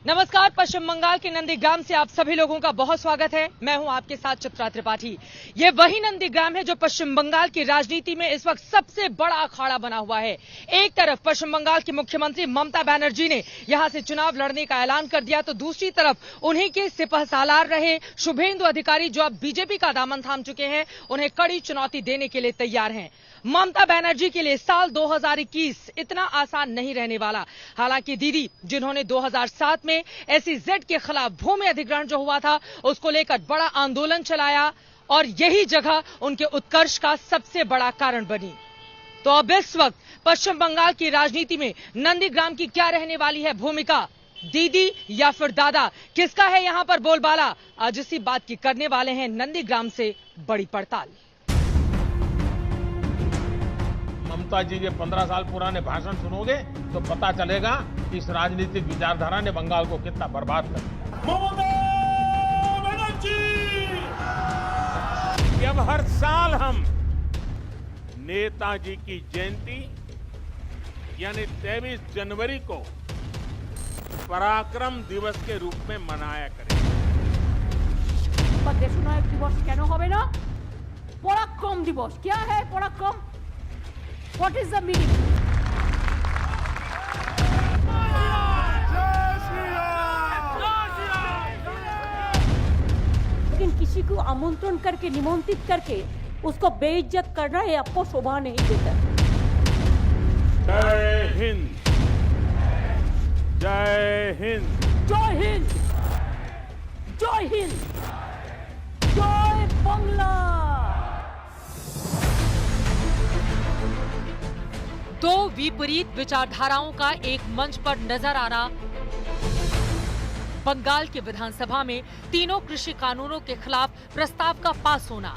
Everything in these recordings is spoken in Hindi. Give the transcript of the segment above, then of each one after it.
नमस्कार। पश्चिम बंगाल के नंदीग्राम से आप सभी लोगों का बहुत स्वागत है। मैं हूं आपके साथ चित्रा त्रिपाठी। ये वही नंदीग्राम है जो पश्चिम बंगाल की राजनीति में इस वक्त सबसे बड़ा अखाड़ा बना हुआ है। एक तरफ पश्चिम बंगाल की मुख्यमंत्री ममता बनर्जी ने यहां से चुनाव लड़ने का ऐलान कर दिया, तो दूसरी तरफ उन्हीं के सिपहसालार रहे शुभेंदु अधिकारी, जो अब बीजेपी का दामन थाम चुके हैं, उन्हें कड़ी चुनौती देने के लिए तैयार हैं। ममता बनर्जी के लिए साल 2021 इतना आसान नहीं रहने वाला। हालांकि दीदी, जिन्होंने 2007 में SEZ के खिलाफ भूमि अधिग्रहण जो हुआ था, उसको लेकर बड़ा आंदोलन चलाया और यही जगह उनके उत्कर्ष का सबसे बड़ा कारण बनी। तो अब इस वक्त पश्चिम बंगाल की राजनीति में नंदीग्राम की क्या रहने वाली है भूमिका, दीदी या फिर दादा, किसका है यहां पर बोलबाला? आज इसी बात की करने वाले हैं नंदीग्राम से बड़ी पड़ताल। ममता जी के 15 साल पुराने भाषण सुनोगे तो पता चलेगा कि इस राजनीतिक विचारधारा ने बंगाल को कितना बर्बाद कर दिया। ममता बनर्जी! अब हर साल हम नेताजी की जयंती यानी 23 जनवरी को पराक्रम दिवस के रूप में मनाया करेंगे। देशनायक दिवस क्यों होवे ना? पराक्रम दिवस क्या है? पराक्रम What is the meaning? लेकिन किसी को आमंत्रण करके, निमंत्रित करके उसको बेइज्जत करना ये आपको शोभा नहीं देता। जय हिंद, जय हिंद, जय हिंद, जय हिंद, जय बांग्ला। दो विपरीत विचारधाराओं का एक मंच पर नजर आना। बंगाल के विधानसभा में तीनों कृषि कानूनों के खिलाफ प्रस्ताव का पास होना।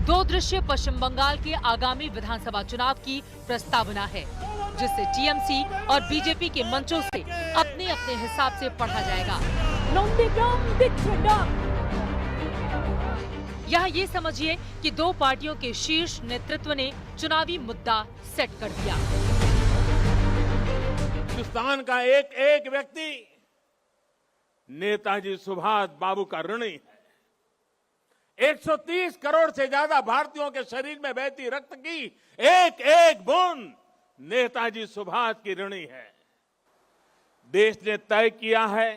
दो दृश्य पश्चिम बंगाल के आगामी विधानसभा चुनाव की प्रस्तावना है, जिसे टीएमसी और बीजेपी के मंचों से अपने अपने हिसाब से पढ़ा जाएगा। यहाँ ये समझिए कि दो पार्टियों के शीर्ष नेतृत्व ने चुनावी मुद्दा सेट कर दिया। हिंदुस्तान का एक एक व्यक्ति नेताजी सुभाष बाबू का ऋणी है। 130 करोड़ से ज्यादा भारतीयों के शरीर में बहती रक्त की एक एक बूंद नेताजी सुभाष की ऋणी है। देश ने तय किया है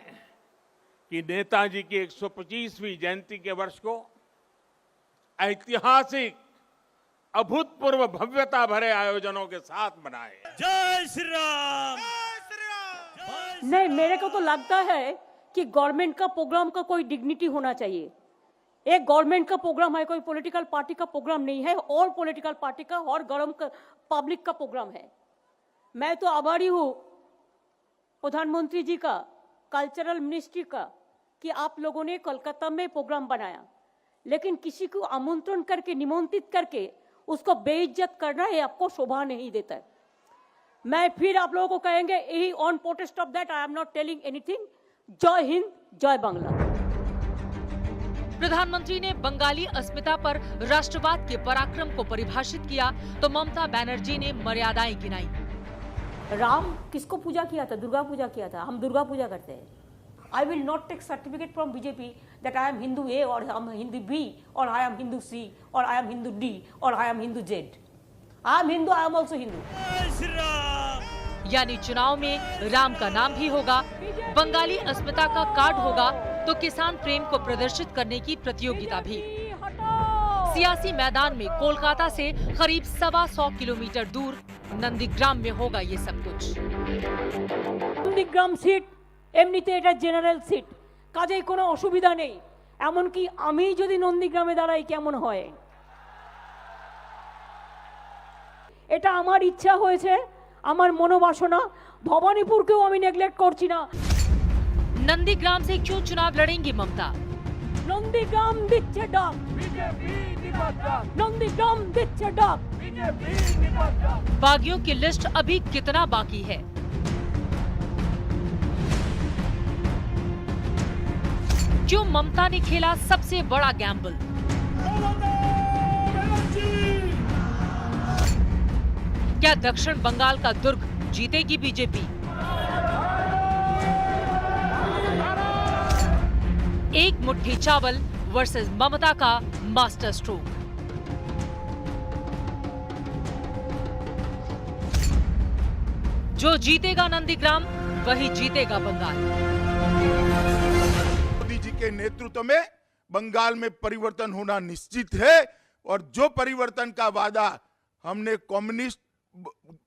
कि नेताजी की 125वीं जयंती के वर्ष को ऐतिहासिक अभूतपूर्व भव्यता भरे आयोजनों के साथ मनाए। जय श्री राम। नहीं, मेरे को तो लगता है कि गवर्नमेंट का प्रोग्राम का कोई डिग्निटी होना चाहिए। एक गवर्नमेंट का प्रोग्राम है, कोई पॉलिटिकल पार्टी का प्रोग्राम नहीं है, और पॉलिटिकल पार्टी का और गरम पब्लिक का प्रोग्राम है। मैं तो आभारी हूँ प्रधानमंत्री जी का, कल्चरल मिनिस्ट्री का, कि आप लोगों ने कोलकाता में प्रोग्राम बनाया, लेकिन किसी को आमंत्रण करके, निमंत्रित करके उसको बेइज्जत करना ये आपको शोभा नहीं देता है। मैं फिर आप लोगों को कहेंगे, यही on protest of that I am not telling anything. जय हिंद, जय बांग्ला। प्रधानमंत्री ने बंगाली अस्मिता पर राष्ट्रवाद के पराक्रम को परिभाषित किया, तो ममता बनर्जी ने मर्यादाएं गिनाई। राम किसको पूजा किया था? दुर्गा पूजा किया था। हम दुर्गा पूजा करते हैं। I will not take certificate from BJP that I am Hindu A or I am Hindu B or I am Hindu C or I am Hindu D or I am Hindu Z. I am Hindu, I am also Hindu. यानी चुनाव में राम का नाम भी होगा, बंगाली अस्मिता का कार्ड होगा, तो किसान प्रेम को प्रदर्शित करने की प्रतियोगिता भी। सियासी मैदान में कोलकाता से करीब 125 किलोमीटर दूर नंदीग्राम में होगा ये सब कुछ। नंदीग्राम सीट এমনিতে এটা জেনারেল সিট, কাজেই কোনো অসুবিধা নেই। এমনকি আমি যদি নন্দীগ্রামে দাঁড়াই কেমন হয়, এটা আমার ইচ্ছা হয়েছে, আমার মনোবাসনা। ভবানীপুরকেও আমি নেগলেক্ট করছি না। नंदीग्राम से क्यों चुनाव लड़ेंगी ममता? নন্দীগ্রাম দিচ্ছে ডাক, বিজেপি নির্বাচন। নন্দীগ্রাম দিচ্ছে ডাক, বিজেপি নির্বাচন। बागियों की लिस्ट अभी कितना बाकी है? क्यों ममता ने खेला सबसे बड़ा गैम्बल? क्या दक्षिण बंगाल का दुर्ग जीतेगी बीजेपी? एक मुट्ठी चावल वर्सेस ममता का मास्टर स्ट्रोक। जो जीतेगा नंदीग्राम वही जीतेगा बंगाल। मोदी जी के नेतृत्व में बंगाल में परिवर्तन होना निश्चित है और जो परिवर्तन का वादा हमने कम्युनिस्ट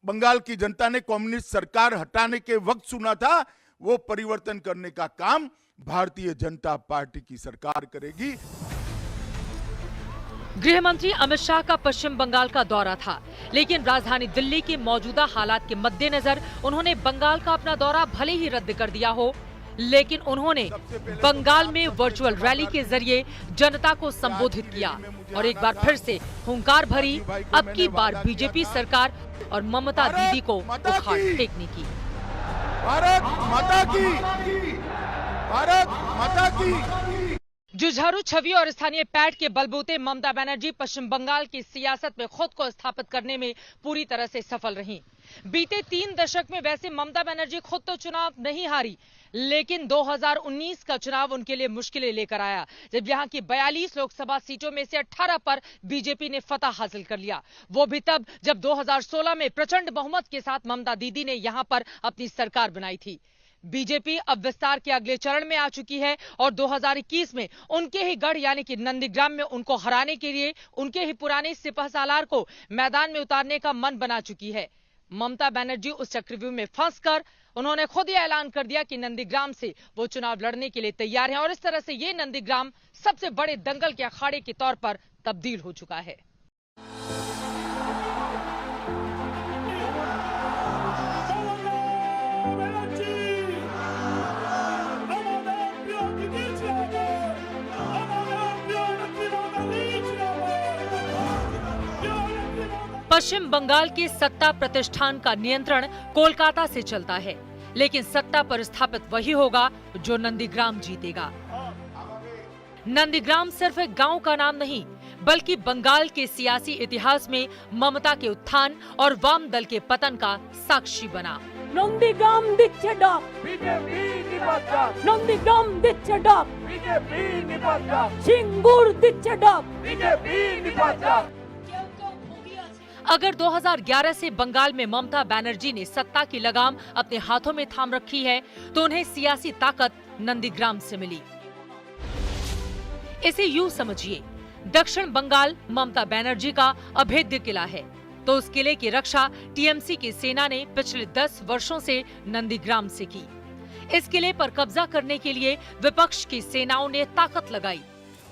बंगाल की जनता ने कम्युनिस्ट सरकार हटाने के वक्त सुना था, वो परिवर्तन करने का काम भारतीय जनता पार्टी की सरकार करेगी। गृह मंत्री अमित शाह का पश्चिम बंगाल का दौरा था, लेकिन राजधानी दिल्ली के मौजूदा हालात के मद्देनजर उन्होंने बंगाल का अपना दौरा भले ही रद्द कर दिया हो, लेकिन उन्होंने बंगाल में वर्चुअल रैली के जरिए जनता को संबोधित किया और एक बार फिर से हुंकार भरी अब की बार बीजेपी सरकार और ममता दीदी को उखाड़ फेंकने की। भारत माता की, भारत माता की। जुझारू छवि और स्थानीय पैठ के बलबूते ममता बनर्जी पश्चिम बंगाल की सियासत में खुद को स्थापित करने में पूरी तरह से सफल रहीं। बीते 3 दशक में वैसे ममता बनर्जी खुद तो चुनाव नहीं हारी, लेकिन 2019 का चुनाव उनके लिए मुश्किलें लेकर आया, जब यहां की 42 लोकसभा सीटों में से 18 पर बीजेपी ने फतह हासिल कर लिया। वो भी तब जब 2016 में प्रचंड बहुमत के साथ ममता दीदी ने यहां पर अपनी सरकार बनाई थी। बीजेपी अब विस्तार के अगले चरण में आ चुकी है और 2021 में उनके ही गढ़ यानी कि नंदीग्राम में उनको हराने के लिए उनके ही पुराने सिपहसालार को मैदान में उतारने का मन बना चुकी है। ममता बनर्जी उस चक्रव्यूह में फंसकर उन्होंने खुद ही ऐलान कर दिया कि नंदीग्राम से वो चुनाव लड़ने के लिए तैयार हैं और इस तरह से ये नंदीग्राम सबसे बड़े दंगल के अखाड़े के तौर पर तब्दील हो चुका है। पश्चिम बंगाल के सत्ता प्रतिष्ठान का नियंत्रण कोलकाता से चलता है, लेकिन सत्ता पर स्थापित वही होगा जो नंदीग्राम जीतेगा। नंदीग्राम सिर्फ एक गांव का नाम नहीं, बल्कि बंगाल के सियासी इतिहास में ममता के उत्थान और वाम दल के पतन का साक्षी बना। नंदीग्राम दिच्छे डाक, बीजेपी निपात, नंदीग्राम दिच्छे डाक, बीजेपी निपात, सिंगूर दिच्छे डाक, बीजेपी निपात। अगर 2011 से बंगाल में ममता बनर्जी ने सत्ता की लगाम अपने हाथों में थाम रखी है, तो उन्हें सियासी ताकत नंदीग्राम से मिली। इसे यूं समझिए, दक्षिण बंगाल ममता बनर्जी का अभेद्य किला है, तो उस किले की रक्षा टीएमसी की सेना ने पिछले 10 वर्षों से नंदीग्राम से की। इस किले पर कब्जा करने के लिए विपक्ष की सेनाओं ने ताकत लगाई,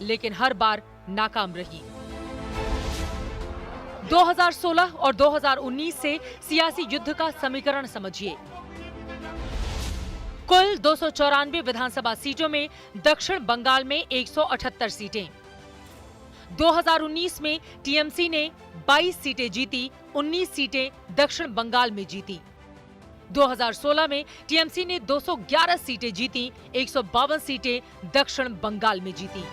लेकिन हर बार नाकाम रही। 2016 और 2019 से सियासी युद्ध का समीकरण समझिए। कुल 294 विधानसभा सीटों में दक्षिण बंगाल में 178 सीटें। 2019 में टीएमसी ने 22 सीटें जीती, 19 सीटें दक्षिण बंगाल में जीती। 2016 में टीएमसी ने 211 सीटें जीती, 152 सीटें दक्षिण बंगाल में जीती।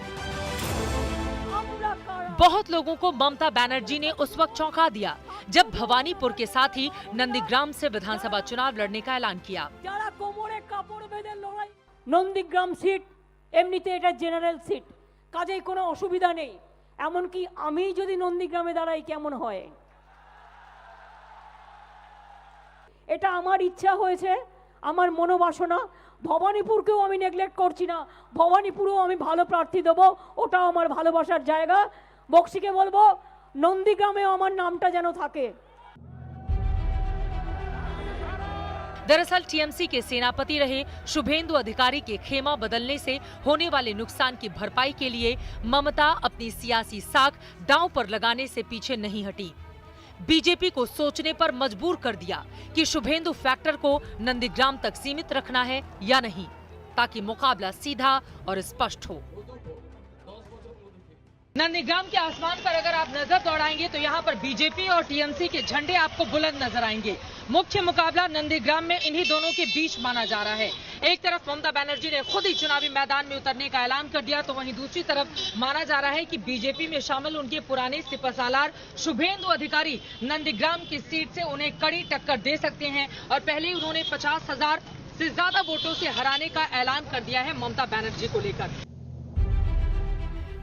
बहुत लोगों को ममता बनर्जी ने उस वक्त चौंका दिया जब भवानीपुर के साथ ही नंदीग्राम से विधानसभा चुनाव लड़ने का ऐलान किया। नंदीग्राम सीट एमनिते एटा जेनारेल सीट, काजेई कोनो असुविधा नेই, एमनकि आमी যদি নন্দীগ্রামে দাঁড়াই কেমন হয়। এটা আমার ইচ্ছা হয়েছে, আমার মনোবাসনা। ভবানীপুরকেও আমি নেগলেক্ট করছি না, ভবানীপুরেও আমি ভালো প্রার্থী দেব, ওটাও আমার ভালোবাসার জায়গা। বক্সিকে বলবো নন্দীগ্রামেও আমার নামটা যেন থাকে। दरअसल टीएमसी के सेनापति रहे शुभेंदु अधिकारी के खेमा बदलने से होने वाले नुकसान की भरपाई के लिए ममता अपनी सियासी साख दांव पर लगाने से पीछे नहीं हटी। बीजेपी को सोचने पर मजबूर कर दिया कि शुभेंदु फैक्टर को नंदीग्राम तक सीमित रखना है या नहीं, ताकि मुकाबला सीधा और स्पष्ट हो। नंदीग्राम के आसमान पर अगर आप नजर दौड़ाएंगे तो यहाँ पर बीजेपी और टीएमसी के झंडे आपको बुलंद नजर आएंगे। मुख्य मुकाबला नंदीग्राम में इन्हीं दोनों के बीच माना जा रहा है। एक तरफ ममता बनर्जी ने खुद ही चुनावी मैदान में उतरने का ऐलान कर दिया, तो वहीं दूसरी तरफ माना जा रहा है कि बीजेपी में शामिल उनके पुराने सिपहसालार शुभेंदु अधिकारी नंदीग्राम की सीट से उन्हें कड़ी टक्कर दे सकते हैं और पहले ही उन्होंने 50,000 से ज्यादा वोटों से हराने का ऐलान कर दिया है ममता बनर्जी को लेकर।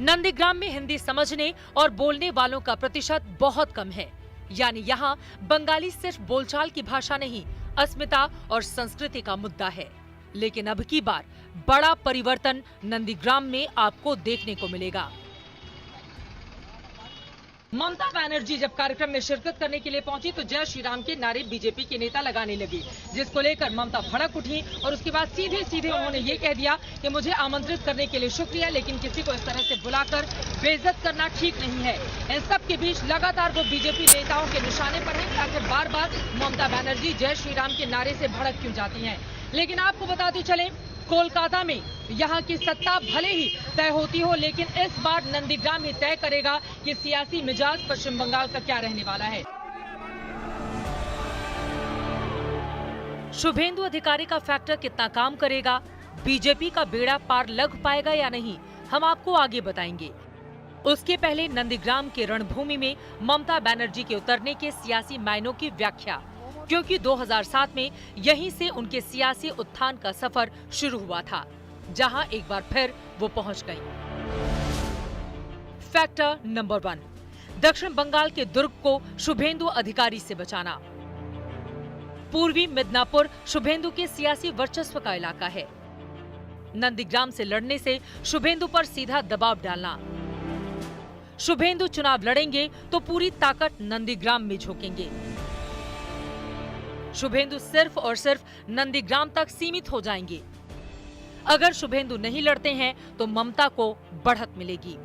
नंदीग्राम में हिंदी समझने और बोलने वालों का प्रतिशत बहुत कम है, यानी यहाँ बंगाली सिर्फ बोलचाल की भाषा नहीं, अस्मिता और संस्कृति का मुद्दा है। लेकिन अब की बार बड़ा परिवर्तन नंदीग्राम में आपको देखने को मिलेगा। ममता बनर्जी जब कार्यक्रम में शिरकत करने के लिए पहुंची तो जय श्री राम के नारे बीजेपी के नेता लगाने लगे, जिसको लेकर ममता भड़क उठी और उसके बाद सीधे उन्होंने ये कह दिया कि मुझे आमंत्रित करने के लिए शुक्रिया, लेकिन किसी को इस तरह से बुलाकर बेइज्जत करना ठीक नहीं है। इन सब के बीच लगातार वो बीजेपी नेताओं के निशाने पर है कि आखिर बार बार ममता बनर्जी जय श्री राम के नारे से भड़क क्यों जाती हैं। लेकिन आपको बताते चलें, कोलकाता में यहाँ की सत्ता भले ही तय होती हो, लेकिन इस बार नंदीग्राम ही तय करेगा कि सियासी मिजाज पश्चिम बंगाल का क्या रहने वाला है। शुभेंदु अधिकारी का फैक्टर कितना काम करेगा, बीजेपी का बेड़ा पार लग पाएगा या नहीं, हम आपको आगे बताएंगे। उसके पहले नंदीग्राम के रणभूमि में ममता बनर्जी के उतरने के सियासी मायनों की व्याख्या, क्योंकि 2007 में यहीं से उनके सियासी उत्थान का सफर शुरू हुआ था, जहां एक बार फिर वो पहुंच गईं। फैक्टर नंबर 1, दक्षिण बंगाल के दुर्ग को शुभेंदु अधिकारी से बचाना। पूर्वी मिदनापुर शुभेंदु के सियासी वर्चस्व का इलाका है। नंदीग्राम से लड़ने से शुभेंदु पर सीधा दबाव डालना। शुभेंदु चुनाव लड़ेंगे तो पूरी ताकत नंदीग्राम में झोंकेंगे। शुभेंदु सिर्फ और सिर्फ नंदीग्राम तक सीमित हो जाएंगे। अगर शुभेंदु नहीं लड़ते हैं तो ममता को बढ़त मिलेगी।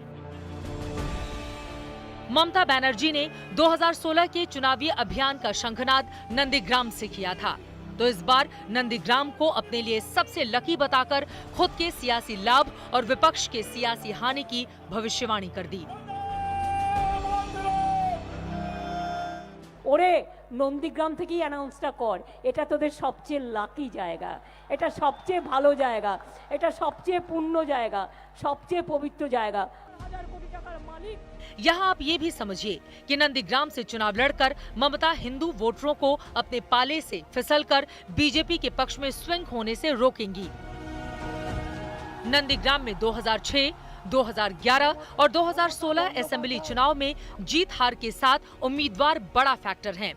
ममता बनर्जी ने 2016 के चुनावी अभियान का शंखनाद नंदीग्राम से किया था, तो इस बार नंदीग्राम को अपने लिए सबसे लकी बताकर खुद के सियासी लाभ और विपक्ष के सियासी हानि की भविष्यवाणी कर दी। ওরে নন্দীগ্রাম থেকেই অ্যানাউন্সটা কর, এটা তোদের সবচেয়ে লাকি জায়গা, এটা সবচেয়ে ভালো জায়গা, এটা সবচেয়ে পূর্ণ জায়গা, সবচেয়ে পবিত্র জায়গা। হাজার কোটি টাকার মালিক। यहाँ आप ये भी समझिए कि नंदीग्राम से चुनाव लड़कर ममता हिंदू वोटरों को अपने पाले से फिसलकर बीजेपी के पक्ष में स्विंग होने से रोकेंगी। नंदीग्राम में 2006, 2011 और 2016 असेंबली चुनाव में जीत हार के साथ उम्मीदवार बड़ा फैक्टर हैं।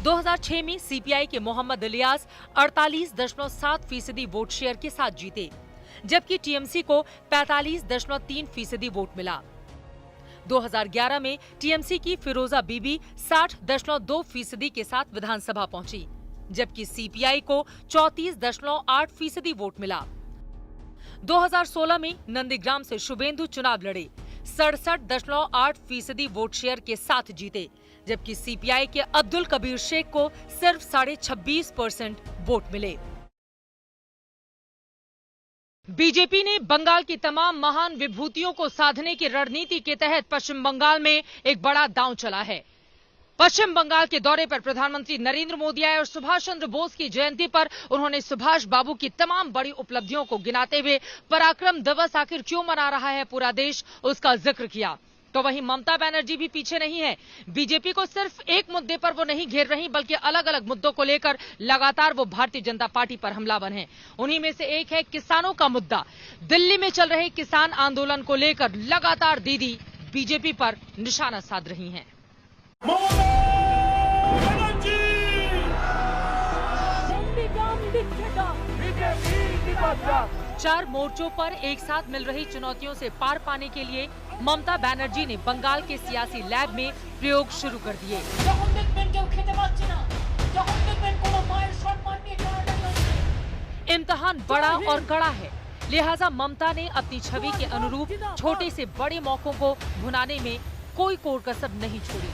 2006 में सीपीआई के मोहम्मद इलियास 48.7% वोट शेयर के साथ जीते, जबकि टीएमसी को 45.3% वोट मिला। 2011 में टीएमसी की फिरोजा बीबी 60.2% के साथ विधानसभा पहुंची, जबकि सीपीआई को 34.8% वोट मिला। 2016 में नंदीग्राम से शुभेंदु चुनाव लड़े, 67.8% वोट शेयर के साथ जीते, जबकि सीपीआई के अब्दुल कबीर शेख को सिर्फ 26.5% वोट मिले। बीजेपी ने बंगाल की तमाम महान विभूतियों को साधने की रणनीति के तहत पश्चिम बंगाल में एक बड़ा दांव चला है। पश्चिम बंगाल के दौरे पर प्रधानमंत्री नरेंद्र मोदी आए और सुभाष चंद्र बोस की जयंती पर उन्होंने सुभाष बाबू की तमाम बड़ी उपलब्धियों को गिनाते हुए पराक्रम दिवस आखिर क्यों मना रहा है पूरा देश, उसका जिक्र किया। तो वहीं ममता बनर्जी भी पीछे नहीं है। बीजेपी को सिर्फ एक मुद्दे पर वो नहीं घेर रही, बल्कि अलग अलग मुद्दों को लेकर लगातार वो भारतीय जनता पार्टी पर हमलावर हैं। उन्हीं में से एक है किसानों का मुद्दा। दिल्ली में चल रहे किसान आंदोलन को लेकर लगातार दीदी बीजेपी पर निशाना साध रही हैं। चार मोर्चों पर एक साथ मिल रही चुनौतियों से पार पाने के लिए ममता बनर्जी ने बंगाल के सियासी लैब में प्रयोग शुरू कर दिए। इम्तिहान बड़ा और कड़ा है, लिहाजा ममता ने अपनी छवि के अनुरूप छोटे से बड़े मौकों को भुनाने में कोई कोर कसर नहीं छोड़ी।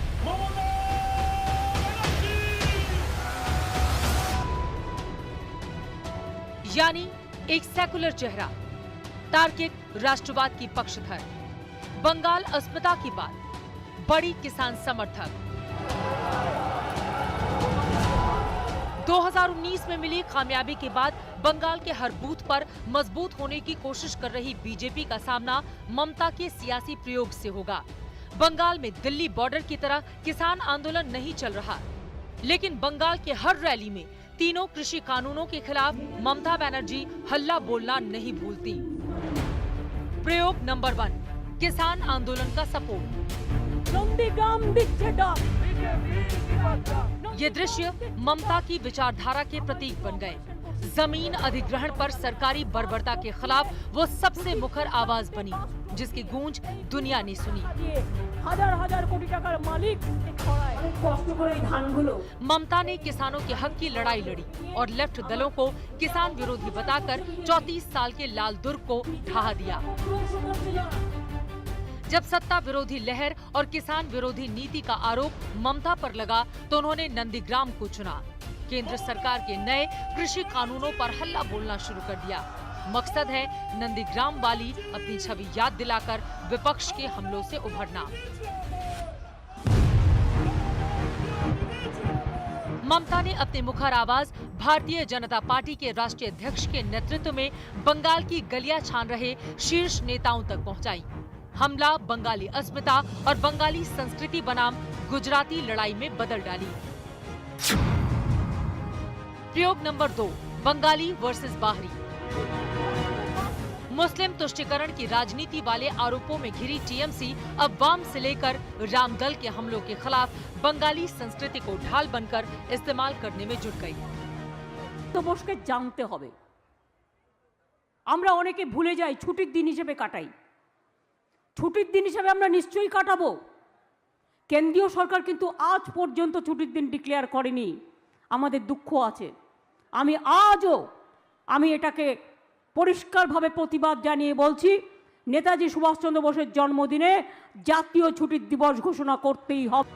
यानी एक सेकुलर चेहरा, तार्किक राष्ट्रवाद की पक्षधर, बंगाल अस्मिता की बात, बड़ी किसान समर्थक। 2019 में मिली कामयाबी के बाद बंगाल के हर बूथ पर मजबूत होने की कोशिश कर रही बीजेपी का सामना ममता के सियासी प्रयोग से होगा। बंगाल में दिल्ली बॉर्डर की तरह किसान आंदोलन नहीं चल रहा, लेकिन बंगाल के हर रैली में तीनों कृषि कानूनों के खिलाफ ममता बनर्जी हल्ला बोलना नहीं भूलती। प्रयोग नंबर 1, किसान आंदोलन का सपोर्ट। नंदीग्राम दिखे डाक। ये दृश्य ममता की विचारधारा के प्रतीक बन गए। जमीन अधिग्रहण पर सरकारी बर्बरता के खिलाफ वो सबसे मुखर आवाज बनी, जिसकी गूंज दुनिया ने सुनी। हजार हजार कोटी टाकार मालिक कष्ट करे धानगुलो। ममता ने किसानों के हक की लड़ाई लड़ी और लेफ्ट दलों को किसान विरोधी बताकर 34 साल के लाल दुर्ग को ढहा दिया। जब सत्ता विरोधी लहर और किसान विरोधी नीति का आरोप ममता पर लगा तो उन्होंने नंदीग्राम को चुना। केंद्र सरकार के नए कृषि कानूनों पर हल्ला बोलना शुरू कर दिया। मकसद है नंदीग्राम वाली अपनी छवि याद दिलाकर विपक्ष के हमलों से उभरना। ममता ने अपनी मुखर आवाज भारतीय जनता पार्टी के राष्ट्रीय अध्यक्ष के नेतृत्व में बंगाल की गलियां छान रहे शीर्ष नेताओं तक पहुंचाई। हमला बंगाली अस्मिता और बंगाली संस्कृति बनाम गुजराती लड़ाई में बदल डाली। प्रयोग नंबर 2, बंगाली वर्सेस बाहरी। मुस्लिम तुष्टीकरण की राजनीति वाले आरोपों में घिरी टीएमसी अब वाम से लेकर राम दल के हमलों के खिलाफ बंगाली संस्कृति को ढाल बनकर इस्तेमाल करने में जुट गई। तो বসকে জানতে হবে। আমরা অনেকে ভুলে যাই ছুটির দিন হিসেবে কাটাই। ছুটির দিন হিসেবে আমরা নিশ্চয়ই কাটাবো। কেন্দ্রীয় সরকার কিন্তু আজ পর্যন্ত ছুটির দিন ডিক্লেয়ার করেনি। আমাদের দুঃখ আছে। আমি এটাকে পরিষ্কারভাবে প্রতিবাদ জানিয়ে বলছি, নেতাজি সুভাষচন্দ্র বোসের জন্মদিনে জাতীয় ছুটির দিবস ঘোষণা করতেই হবে।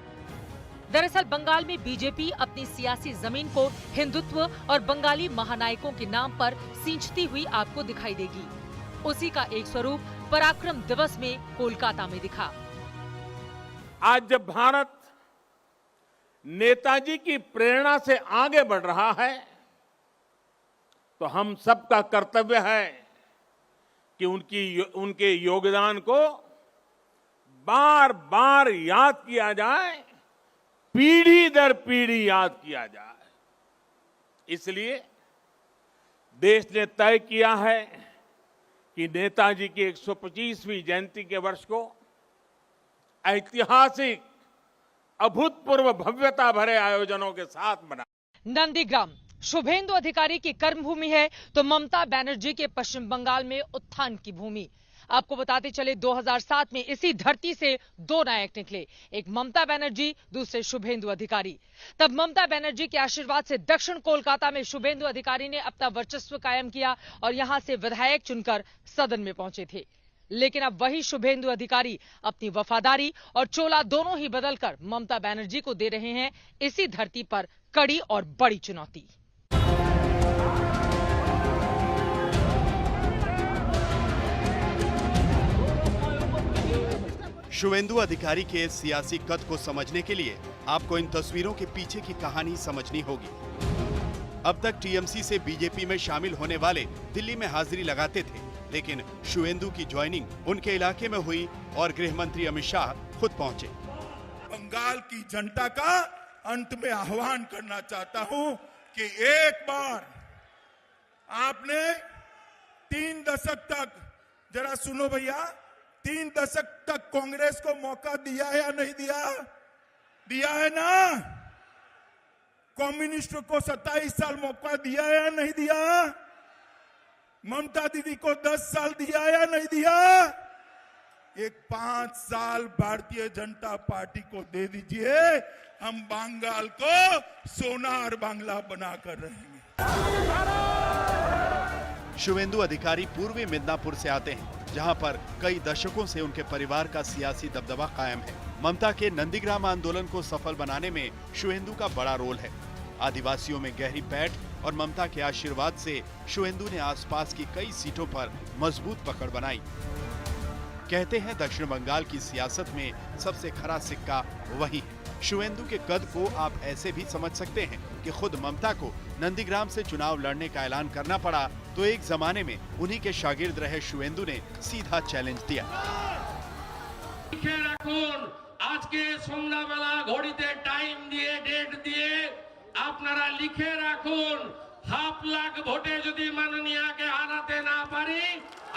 दरअसल बंगाल में बीजेपी अपनी सियासी जमीन को हिंदुत्व और बंगाली महानायकों के नाम पर सींचती हुई आपको दिखाई देगी। उसी का एक स्वरूप पराक्रम दिवस में कोलकाता में दिखा। आज जब भारत नेताजी की प्रेरणा से आगे बढ़ रहा है तो हम सबका कर्तव्य है कि उनके योगदान को बार बार याद किया जाए, पीढ़ी दर पीढ़ी याद किया जाए। इसलिए देश ने तय किया है कि नेताजी की 125वीं जयंती के वर्ष को ऐतिहासिक अभूतपूर्व भव्यता भरे आयोजनों के साथ मना। नंदीग्राम शुभेंदु अधिकारी की कर्मभूमि है तो ममता बनर्जी के पश्चिम बंगाल में उत्थान की भूमि। आपको बताते चले 2007 में इसी धरती से 2 नायक निकले, एक ममता बनर्जी, दूसरे शुभेंदु अधिकारी। तब ममता बनर्जी के आशीर्वाद से दक्षिण कोलकाता में शुभेंदु अधिकारी ने अपना वर्चस्व कायम किया और यहां से विधायक चुनकर सदन में पहुंचे थे। लेकिन अब वही शुभेंदु अधिकारी अपनी वफादारी और चोला दोनों ही बदलकर ममता बनर्जी को दे रहे हैं इसी धरती पर कड़ी और बड़ी चुनौती। शुभेंदु अधिकारी के सियासी कद को समझने के लिए आपको इन तस्वीरों के पीछे की कहानी समझनी होगी। अब तक टीएमसी से बीजेपी में शामिल होने वाले दिल्ली में हाजिरी लगाते थे, लेकिन शुभेंदु की ज्वाइनिंग उनके इलाके में हुई और गृह मंत्री अमित शाह खुद पहुंचे। बंगाल की जनता का अंत में आह्वान करना चाहता हूं कि एक बार आपने 3 दशक तक, जरा सुनो भैया, 3 दशक तक कांग्रेस को मौका दिया है या नहीं दिया? दिया है ना? कम्युनिस्ट को 27 साल मौका दिया है या नहीं दिया? ममता दीदी को 10 साल दिया या नहीं दिया? एक 5 साल भारतीय जनता पार्टी को दे दीजिए, हम बंगाल को सोनार बांग्ला बनाकर रहेंगे। शुभेंदु अधिकारी पूर्वी मिदनापुर से आते हैं, जहां पर कई दशकों से उनके परिवार का सियासी दबदबा कायम है। ममता के नंदीग्राम आंदोलन को सफल बनाने में शुभेंदु का बड़ा रोल है। आदिवासियों में गहरी पैठ और ममता के आशीर्वाद से शुभेंदु ने आसपास की कई सीटों पर मजबूत पकड़ बनाई। कहते हैं दक्षिण बंगाल की सियासत में सबसे खरा सिक्का वही है। शुभेंदु के कद को आप ऐसे भी समझ सकते हैं कि खुद ममता को नंदीग्राम से चुनाव लड़ने का ऐलान करना पड़ा तो एक जमाने में उन्हीं के शागिर्द रहे शुभेंदु ने सीधा चैलेंज दिया। लिखे राखुन, आज के सन्ध्याबेला घड़ीते टाइम दिए डेट दिए आपनारा लिखे राखुन হাফ লাখ ভোটে যদি মাননীয়াকে হারাতে না পারি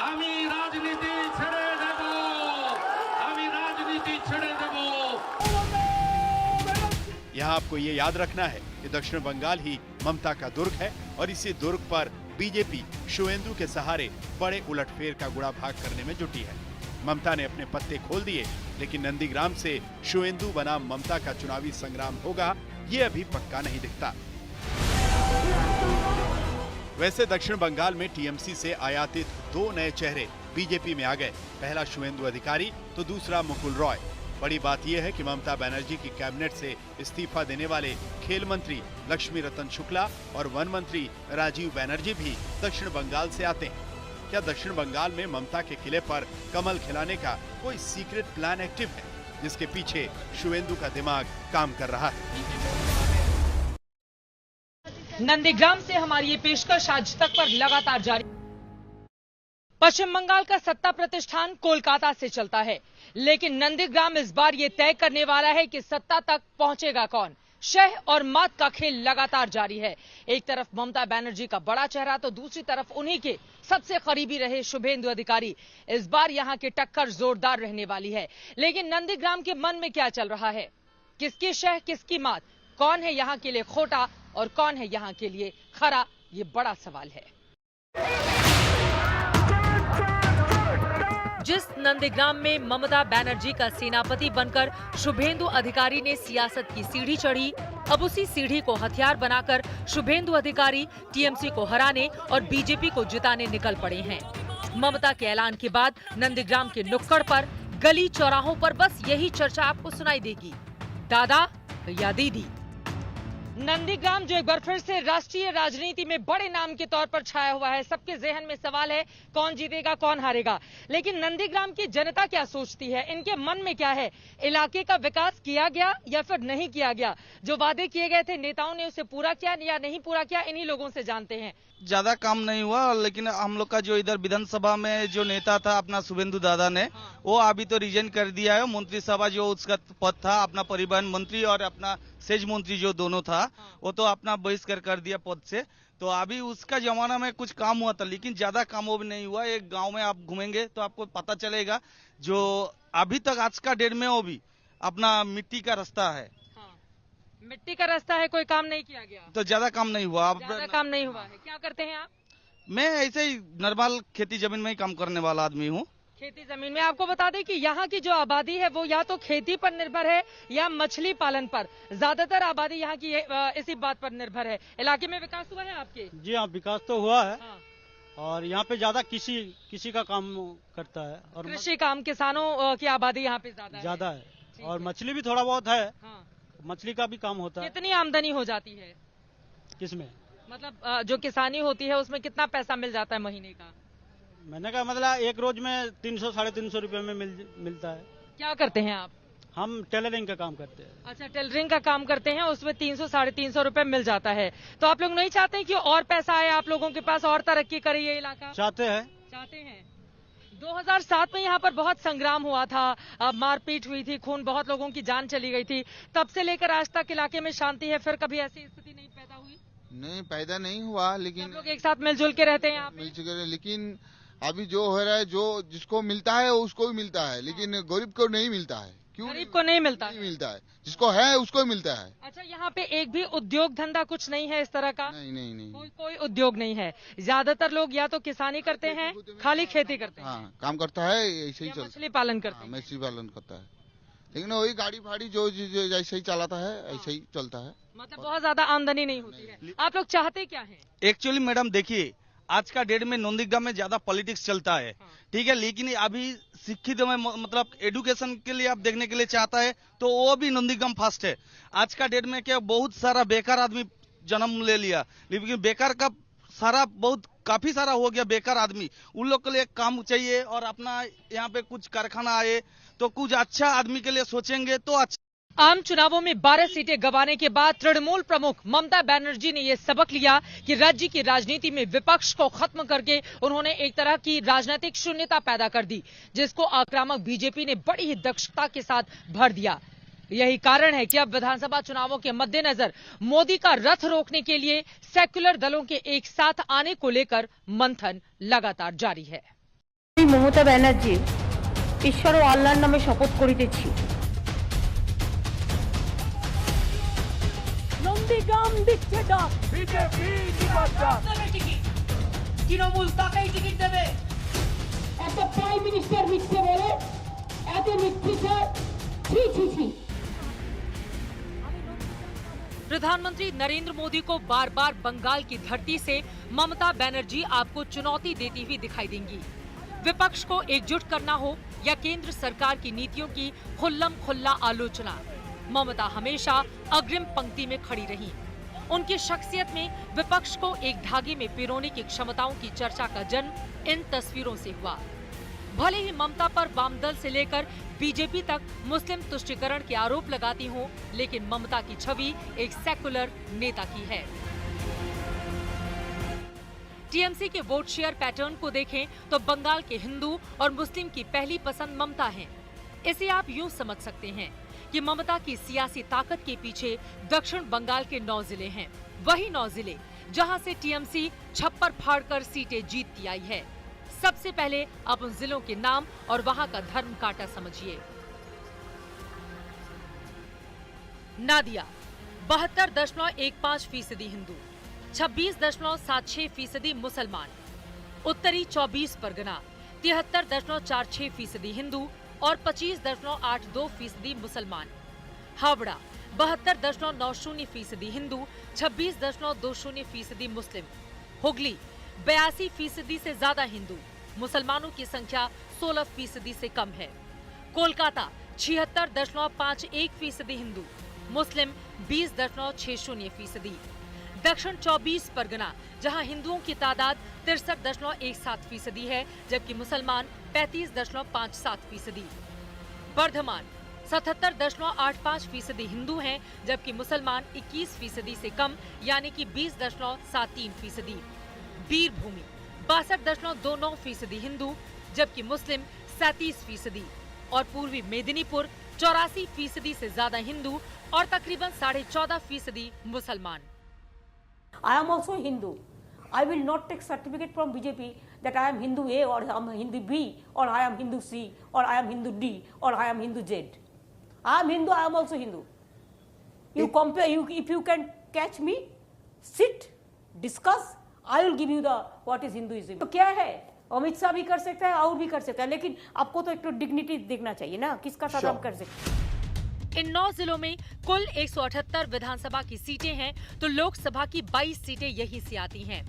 আমি রাজনীতি ছেড়ে দেব, আমি রাজনীতি ছেড়ে দেব। यहाँ आपको ये याद रखना है कि दक्षिण बंगाल ही ममता का दुर्ग है और इसी दुर्ग पर बीजेपी शुवेंदु के सहारे बड़े उलटफेर का गुड़ा भाग करने में जुटी है। ममता ने अपने पत्ते खोल दिए, लेकिन नंदीग्राम से शुवेंदु बनाम ममता का चुनावी संग्राम होगा, ये अभी पक्का नहीं दिखता। वैसे दक्षिण बंगाल में टीएमसी से आयातित दो नए चेहरे बीजेपी में आ गए। पहला शुवेंदु अधिकारी तो दूसरा मुकुल रॉय। बड़ी बात यह है कि ममता बनर्जी की कैबिनेट से इस्तीफा देने वाले खेल मंत्री लक्ष्मी रतन शुक्ला और वन मंत्री राजीव बैनर्जी भी दक्षिण बंगाल से आते हैं। क्या दक्षिण बंगाल में ममता के किले पर कमल खिलाने का कोई सीक्रेट प्लान एक्टिव है, जिसके पीछे शुवेंदु का दिमाग काम कर रहा है? नंदीग्राम से हमारी ये पेशकश आज तक पर लगातार जारी। पश्चिम बंगाल का सत्ता प्रतिष्ठान कोलकाता से चलता है, लेकिन नंदीग्राम इस बार ये तय करने वाला है कि सत्ता तक पहुंचेगा कौन। शह और मात का खेल लगातार जारी है। एक तरफ ममता बनर्जी का बड़ा चेहरा तो दूसरी तरफ उन्हीं के सबसे करीबी रहे शुभेंदु अधिकारी। इस बार यहां की टक्कर जोरदार रहने वाली है, लेकिन नंदीग्राम के मन में क्या चल रहा है, किसकी शह किसकी मात, कौन है यहां के लिए खोटा और कौन है यहां के लिए खरा, ये बड़ा सवाल है। जिस नंदीग्राम में ममता बनर्जी का सेनापति बनकर शुभेंदु अधिकारी ने सियासत की सीढ़ी चढ़ी, अब उसी सीढ़ी को हथियार बनाकर शुभेंदु अधिकारी टीएमसी को हराने और बीजेपी को जिताने निकल पड़े हैं। ममता के ऐलान के बाद नंदीग्राम के नुक्कड़ पर, गली चौराहों पर बस यही चर्चा आपको सुनाई देगी, दादा या दीदी। नंदीग्राम जो एक बार फिर से राष्ट्रीय राजनीति में बड़े नाम के तौर पर छाया हुआ है। सबके जहन में सवाल है कौन जीतेगा कौन हारेगा, लेकिन नंदीग्राम की जनता क्या सोचती है, इनके मन में क्या है, इलाके का विकास किया गया या फिर नहीं किया गया, जो वादे किए गए थे नेताओं ने उसे पूरा किया या नहीं पूरा किया, इन्हीं लोगों से जानते हैं। ज्यादा काम नहीं हुआ, लेकिन हम लोग का जो इधर विधानसभा में जो नेता था अपना शुभेंदु दादा ने, वो अभी तो रिजाइन कर दिया है। मंत्री सभा जो उसका पद था, अपना परिवहन मंत्री और अपना सेज मंत्री जो दोनों था, वो तो अपना बहिष्कार कर दिया पद से। तो अभी उसका जमाना में कुछ काम हुआ था, लेकिन ज्यादा काम वो भी नहीं हुआ। एक गांव में आप घूमेंगे तो आपको पता चलेगा, जो अभी तक आज का डेट में वो भी अपना मिट्टी का रास्ता है, मिट्टी का रास्ता है, कोई काम नहीं किया गया, तो ज्यादा काम नहीं हुआ। ज्यादा काम नहीं हुआ है। क्या करते हैं आप? मैं ऐसे ही नॉर्मल खेती जमीन में ही काम करने वाला आदमी हूँ। खेती जमीन में। आपको बता दें कि यहाँ की जो आबादी है वो या तो खेती पर निर्भर है या मछली पालन पर। ज्यादातर आबादी यहाँ की इसी बात पर निर्भर है। इलाके में विकास हुआ है आपके? जी हाँ, विकास तो हुआ है। हाँ। और यहाँ पे ज्यादा किसी का काम करता है और कृषि काम, किसानों की आबादी यहाँ पे ज्यादा है और मछली भी थोड़ा बहुत है। हाँ। मछली का भी काम होता है। कितनी आमदनी हो जाती है किसमें? मतलब जो किसानी होती है उसमें कितना पैसा मिल जाता है महीने का? मैंने कहा मतलब एक रोज में 300-350 रुपए में मिलता है। क्या करते हैं आप? हम टेलरिंग का काम करते हैं। अच्छा, टेलरिंग का काम करते हैं, उसमें 300-350 रुपए मिल जाता है। तो आप लोग नहीं चाहते कि और पैसा आए आप लोगों के पास, और तरक्की करे ये इलाका? चाहते हैं। 2007 में यहाँ पर बहुत संग्राम हुआ था, मारपीट हुई थी, खून, बहुत लोगों की जान चली गई थी। तब से लेकर आज तक इलाके में शांति है, फिर कभी ऐसी स्थिति नहीं पैदा हुई? नहीं, पैदा नहीं हुआ, लेकिन लोग एक साथ मिलजुल के रहते हैं यहाँ पे। मिलजुल के, लेकिन अभी जो हो रहा है, जो जिसको मिलता है उसको भी मिलता है, लेकिन गरीब को नहीं मिलता है। क्यों गरीब को नहीं मिलता? नहीं मिलता है, जिसको है उसको मिलता है। अच्छा, यहाँ पे एक भी उद्योग धंधा कुछ नहीं है इस तरह का? नहीं। कोई उद्योग नहीं है। ज्यादातर लोग या तो किसानी करते हैं, खाली खेती करते हैं। हाँ, काम करता है, ऐसे ही चलता है। मछली पालन करते हैं। मछली पालन करता है, लेकिन वही गाड़ी फाड़ी जो जैसे ही चलाता है ऐसे ही चलता है। मतलब बहुत ज्यादा आमदनी नहीं होती है। आप लोग चाहते क्या है? एक्चुअली मैडम देखिए, आज का डेट में नंदीग्राम में ज्यादा पॉलिटिक्स चलता है, ठीक है, लेकिन अभी शिक्षित में मतलब एजुकेशन के लिए आप देखने के लिए चाहता है तो वो भी नंदीग्राम फर्स्ट है। आज का डेट में क्या बहुत सारा बेकार आदमी जन्म ले लिया, लेकिन बेकार का काफी सारा हो गया बेकार आदमी। उन लोग के लिए काम चाहिए और अपना यहाँ पे कुछ कारखाना आए तो कुछ अच्छा आदमी के लिए सोचेंगे तो अच्छा। आम चुनावों में 12 सीटें गंवाने के बाद तृणमूल प्रमुख ममता बनर्जी ने यह सबक लिया कि राज्य की राजनीति में विपक्ष को खत्म करके उन्होंने एक तरह की राजनीतिक शून्यता पैदा कर दी, जिसको आक्रामक बीजेपी ने बड़ी ही दक्षता के साथ भर दिया। यही कारण है कि अब विधानसभा चुनावों के मद्देनजर मोदी का रथ रोकने के लिए सेक्युलर दलों के एक साथ आने को लेकर मंथन लगातार जारी है। ममता बनर्जी ईश्वर और आल्लाहर नामे शपथ करितेछि। नंदीग्राम दिচ্ছে ডাক বিজেপি তৃণমূল তাকেই টিকিট দেবে। এত প্রাইম মিনিস্টার মিথ্যে বলে, এত মিথ্যে ছি ছি ছি। प्रधानमंत्री नरेंद्र मोदी को बार बार बंगाल की धरती से ममता बनर्जी आपको चुनौती देती हुई दिखाई देंगी। विपक्ष को एकजुट करना हो या केंद्र सरकार की नीतियों की खुल्लम खुल्ला आलोचना, ममता हमेशा अग्रिम पंक्ति में खड़ी रही। उनकी शख्सियत में विपक्ष को एक धागे में पिरोने की क्षमताओं की चर्चा का जन्म इन तस्वीरों से हुआ। भले ही ममता पर वामदल से लेकर बीजेपी तक मुस्लिम तुष्टीकरण के आरोप लगाती हों, लेकिन ममता की छवि एक सेकुलर नेता की है। टीएमसी के वोट शेयर पैटर्न को देखें तो बंगाल के हिंदू और मुस्लिम की पहली पसंद ममता है। इसे आप यूं समझ सकते हैं कि ममता की सियासी ताकत के पीछे दक्षिण बंगाल के 9 जिले हैं, वही 9 जिले जहां से टीएमसी छप्पर फाड़कर सीटें जीतती आई है। सबसे पहले आप उन जिलों के नाम और वहां का धर्म कांटा समझिए। नादिया 72.15% हिंदू, 26.76% मुसलमान। उत्तरी 24 परगना 73.46% हिंदू और 25.82% मुसलमान। हावड़ा 72.90% हिंदू, 26.20% मुस्लिम। हुगली 82% से ज्यादा हिंदू, मुसलमानों की संख्या 16% से कम है। कोलकाता 76.51% हिंदू, मुस्लिम 20.60%। दक्षिण 24 परगना जहां हिंदुओं की तादाद 63.17% है, जबकि मुसलमान 35.57%। बर्धमान 77.85% हिंदू हैं, जबकि मुसलमान 21% से कम यानी कि 20.73%। वीरभूमि 62.29% हिंदू, जबकि मुस्लिम 37%। और पूर्वी मेदिनीपुर 84% से ज्यादा हिंदू और तकरीबन 14.5% मुसलमान। I am also Hindu. I will not take certificate from BJP that I am Hindu A or I am Hindu B or I am Hindu C or I am Hindu D or I am Hindu Z. I am Hindu. I am also Hindu. You compare. If you can catch me, sit, discuss. I will give you the what is Hinduism. तो क्या है? अमित शाह भी कर सकता है और भी कर सकता है, लेकिन आपको तो एक तो डिग्निटी देखना चाहिए ना, किसका साथ हम कर सकते हैं। इन 9 जिलों में कुल 178 विधानसभा की सीटें हैं, तो लोकसभा की 22 सीटें यहीं से आती हैं।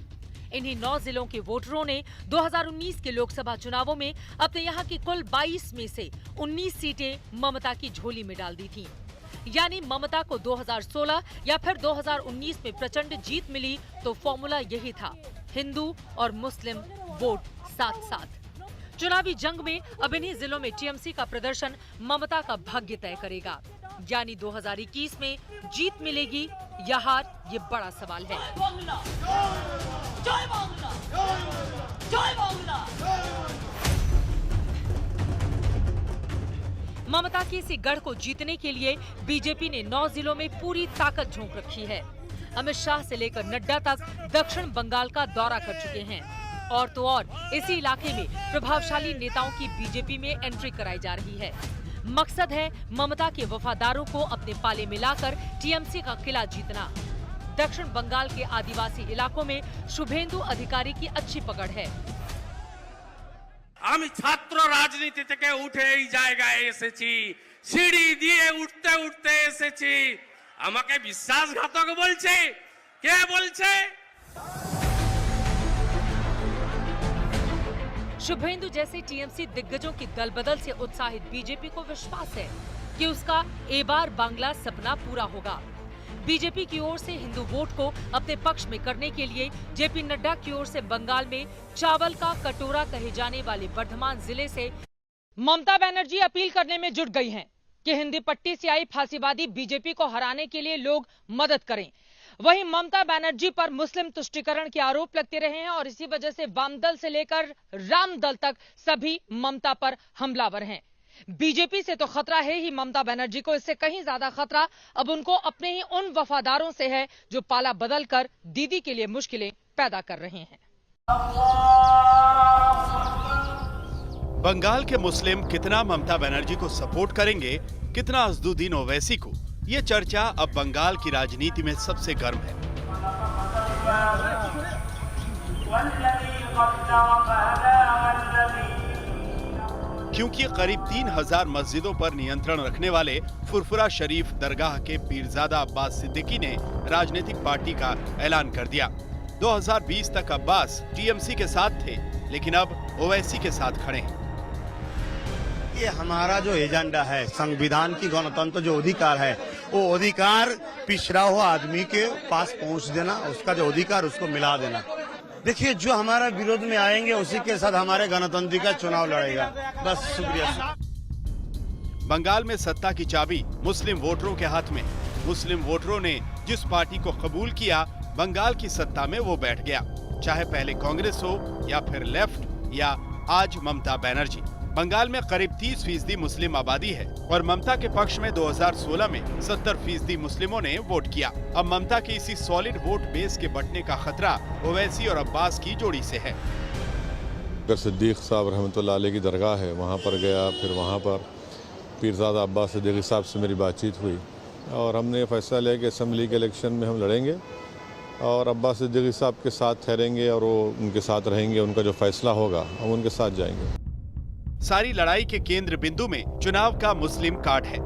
इन्हीं 9 जिलों के वोटरों ने 2019 के लोकसभा चुनावों में अपने यहाँ की कुल 22 में से 19 सीटें ममता की झोली में डाल दी थीं। यानी ममता को 2016 या फिर 2019 में प्रचंड जीत मिली तो फॉर्मूला यही था, हिंदू और मुस्लिम वोट साथ साथ। चुनावी जंग में अब इन्हीं जिलों में टीएमसी का प्रदर्शन ममता का भाग्य तय करेगा। यानी 2021 में जीत मिलेगी या हार, ये बड़ा सवाल है। ममता के इसी गढ़ को जीतने के लिए बीजेपी ने 9 जिलों में पूरी ताकत झोंक रखी है। अमित शाह से लेकर नड्डा तक दक्षिण बंगाल का दौरा कर चुके हैं। और तो और इसी इलाके में प्रभावशाली नेताओं की बीजेपी में एंट्री कराई जा रही है। मकसद है ममता के वफादारों को अपने पाले में लाकर टीएमसी का किला जीतना। दक्षिण बंगाल के आदिवासी इलाकों में शुभेंदु अधिकारी की अच्छी पकड़ है। আমি ছাত্র রাজনীতি থেকে উঠে এই জায়গায় এসেছি, সিঁড়ি দিয়ে উঠতে উঠতে এসেছি। আমাকে বিশ্বাসঘাতক বলছে, কে বলছে? शुभेंदु जैसे टीएमसी दिग्गजों की दलबदल से उत्साहित बीजेपी को विश्वास है कि उसका ए-बार बांग्ला सपना पूरा होगा। बीजेपी की ओर से हिंदू वोट को अपने पक्ष में करने के लिए जेपी नड्डा की ओर से बंगाल में चावल का कटोरा कहे जाने वाले वर्धमान जिले से ममता बनर्जी अपील करने में जुट गई हैं कि हिंदी पट्टी से आई फांसीवादी बीजेपी को हराने के लिए लोग मदद करें। वहीं ममता बनर्जी पर मुस्लिम तुष्टीकरण के आरोप लगते रहे हैं और इसी वजह से वामदल से लेकर राम दल तक सभी ममता पर हमलावर हैं। बीजेपी से तो खतरा है ही ममता बनर्जी को, इससे कहीं ज्यादा खतरा अब उनको अपने ही उन वफादारों से है जो पाला बदलकर दीदी के लिए मुश्किलें पैदा कर रहे हैं। बंगाल के मुस्लिम कितना ममता बनर्जी को सपोर्ट करेंगे, कितना अज़दुद्दीन ओवैसी को, ये चर्चा अब बंगाल की राजनीति में सबसे गर्म है। क्योंकि करीब 3000 मस्जिदों पर नियंत्रण रखने वाले फुरफुरा शरीफ दरगाह के पीरजादा अब्बास सिद्दीकी ने राजनीतिक पार्टी का ऐलान कर दिया। 2020 तक अब्बास टीएमसी के साथ थे, लेकिन अब ओवैसी के साथ खड़े हैं। ये हमारा जो एजेंडा है, संविधान की गणतंत्र जो अधिकार है, वो अधिकार पिछड़ा हुआ आदमी के पास पहुंच देना, उसका जो अधिकार उसको मिला देना। देखिए, जो हमारा विरोध में आएंगे उसी के साथ हमारे गणतंत्र का चुनाव लड़ेगा। बस, शुक्रिया। बंगाल में सत्ता की चाबी मुस्लिम वोटरों के हाथ में। मुस्लिम वोटरों ने जिस पार्टी को कबूल किया, बंगाल की सत्ता में वो बैठ गया, चाहे पहले कांग्रेस हो या फिर लेफ्ट या आज ममता बनर्जी। बंगाल में करीब 30% मुस्लिम आबादी है और ममता के पक्ष में 2016 में 70% मुस्लिमों ने वोट किया। अब ममता की इसी सॉलिड वोट बेस के बंटने का खतरा ओवैसी और अब्बास की जोड़ी से है। सिद्दीक साहब रहमतुल्लाह अलैह की दरगाह है, वहाँ पर गया, फिर वहाँ पर पीरजादा अब्बास सिद्दीकी साहब से मेरी बातचीत हुई और हमने ये फैसला लिया कि असेंबली के इलेक्शन में हम लड़ेंगे और अब्बास सिद्दीकी साहब के साथ ठहरेंगे और वो उनके साथ रहेंगे। उनका जो फैसला होगा हम उनके साथ जाएंगे। सारी लड़ाई के केंद्र बिंदु में चुनाव का मुस्लिम कार्ड है।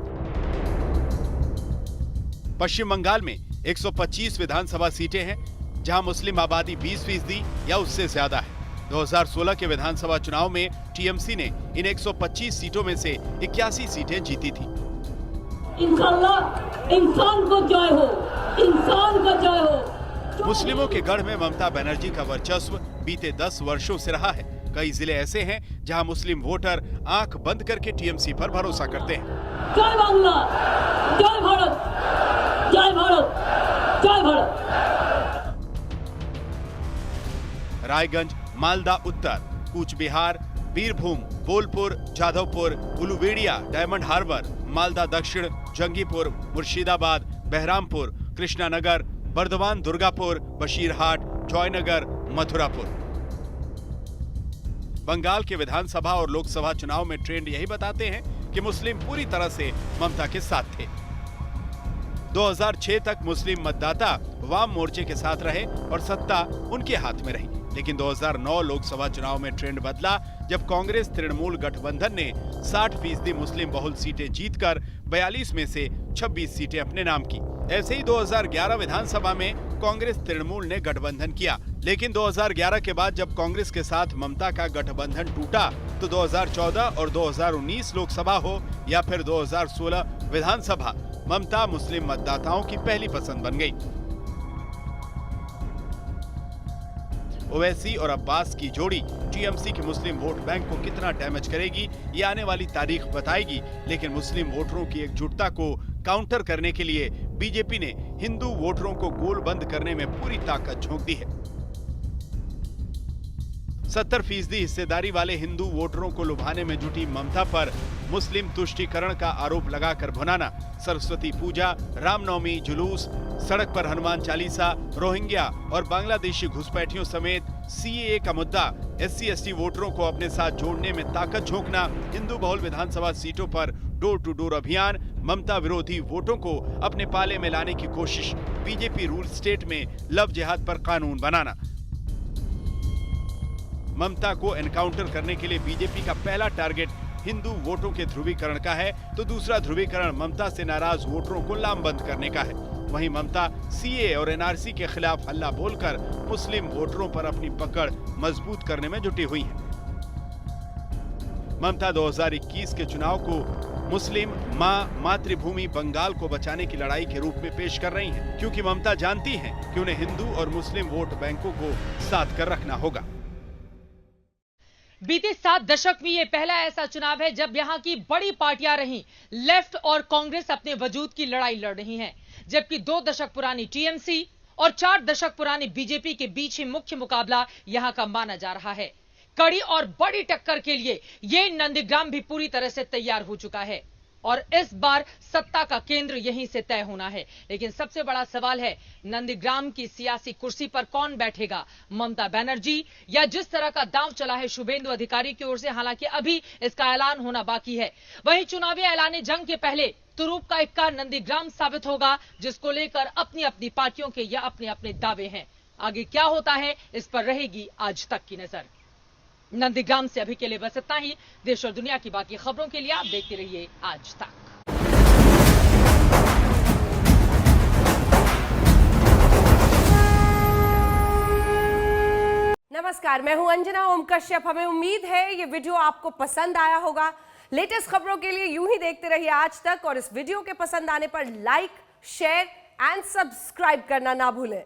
पश्चिम बंगाल में 125 विधानसभा सीटें हैं, जहां मुस्लिम आबादी 20% या उससे ज्यादा है। 2016 के विधानसभा चुनाव में टीएमसी ने इन 125 सीटों में से 81 सीटें जीती थी। इंसान को जय हो, इंसान को जय हो। मुस्लिमों के गढ़ में ममता बनर्जी का वर्चस्व बीते 10 वर्षों से रहा है। कई जिले ऐसे हैं जहां मुस्लिम वोटर आंख बंद करके टीएमसी पर भरोसा करते हैं। जय बांग्ला, जय भारत, जय भारत, जय भारत। रायगंज, मालदा उत्तर, कूच बिहार, बीरभूम, बोलपुर, जाधवपुर, उलुबेड़िया, डायमंड हार्बर, मालदा दक्षिण, जंगीपुर, मुर्शिदाबाद, बहरामपुर, कृष्णानगर, बर्दवान, दुर्गापुर, बशीरहाट, जयनगर, मथुरापुर। बंगाल के विधानसभा और लोकसभा चुनाव में ट्रेंड यही बताते हैं कि मुस्लिम पूरी तरह से ममता के साथ थे। 2006 तक मुस्लिम मतदाता वाम मोर्चे के साथ रहे और सत्ता उनके हाथ में रही। लेकिन 2009 लोकसभा चुनाव में ट्रेंड बदला जब कांग्रेस तृणमूल गठबंधन ने 60% मुस्लिम बहुल सीटें जीतकर 42 में से 26 सीटें अपने नाम की। ऐसे ही 2011 विधानसभा में कांग्रेस तृणमूल ने गठबंधन किया, लेकिन 2011 के बाद जब कांग्रेस के साथ ममता का गठबंधन टूटा तो 2014 और 2019 लोकसभा हो या फिर 2016 विधानसभा, ममता मुस्लिम मतदाताओं की पहली पसंद बन गई। ओवैसी और अब्बास की जोड़ी टीएमसी के मुस्लिम वोट बैंक को कितना डैमेज करेगी, ये आने वाली तारीख बताएगी। लेकिन मुस्लिम वोटरों की एकजुटता को काउंटर करने के लिए बीजेपी ने हिंदू वोटरों को गोल बंद करने में पूरी ताकत झोंक दी है। 70% हिस्सेदारी वाले हिंदू वोटरों को लुभाने में जुटी ममता पर मुस्लिम तुष्टीकरण का आरोप लगाकर भुनाना, सरस्वती पूजा, रामनवमी, जुलूस, सड़क पर हनुमान चालीसा, रोहिंग्या और बांग्लादेशी घुसपैठियों समेत सीएए का मुद्दा, SC/ST वोटरों को अपने साथ जोड़ने में ताकत झोंकना, हिंदू बहुल विधानसभा सीटों पर डोर टू डोर अभियान, ममता विरोधी वोटों को अपने पाले में लाने की कोशिश, बीजेपी रूल स्टेट में लव जिहाद पर कानून बनाना। ममता को एनकाउंटर करने के लिए बीजेपी का पहला टारगेट हिंदू वोटों के ध्रुवीकरण का है, तो दूसरा ध्रुवीकरण ममता से नाराज वोटरों को लामबंद करने का है। वहीं ममता सीए और एनआरसी के खिलाफ हल्ला बोलकर मुस्लिम वोटरों पर अपनी पकड़ मजबूत करने में जुटी हुई है। ममता 2021 के चुनाव को मुस्लिम मातृभूमि बंगाल को बचाने की लड़ाई के रूप में पेश कर रही हैं, क्योंकि ममता जानती हैं कि उन्हें हिंदू और मुस्लिम वोट बैंकों को साथ कर रखना होगा। बीते 7 दशक में ये पहला ऐसा चुनाव है जब यहां की बड़ी पार्टियां रहीं लेफ्ट और कांग्रेस अपने वजूद की लड़ाई लड़ रही हैं, जबकि 2 दशक पुरानी टीएमसी और 4 दशक पुरानी बीजेपी के बीच ही मुख्य मुकाबला यहां का माना जा रहा है। कड़ी और बड़ी टक्कर के लिए ये नंदीग्राम भी पूरी तरह से तैयार हो चुका है और इस बार सत्ता का केंद्र यहीं से तय होना है। लेकिन सबसे बड़ा सवाल है, नंदीग्राम की सियासी कुर्सी पर कौन बैठेगा, ममता बनर्जी या जिस तरह का दांव चला है शुभेंदु अधिकारी की ओर से, हालांकि अभी इसका ऐलान होना बाकी है। वहीं चुनावी ऐलान जंग के पहले तुरूप का इक्का नंदीग्राम साबित होगा, जिसको लेकर अपनी अपनी पार्टियों के या अपने अपने दावे हैं। आगे क्या होता है इस पर रहेगी आज तक की नजर। नंदीग्राम से अभी के लिए बस इतना ही। देश और दुनिया की बाकी खबरों के लिए आप देखते रहिए आज तक। नमस्कार, मैं हूं अंजना ओम कश्यप। हमें उम्मीद है ये वीडियो आपको पसंद आया होगा। लेटेस्ट खबरों के लिए यूं ही देखते रहिए आज तक और इस वीडियो के पसंद आने पर लाइक, शेयर एंड सब्सक्राइब करना ना भूलें।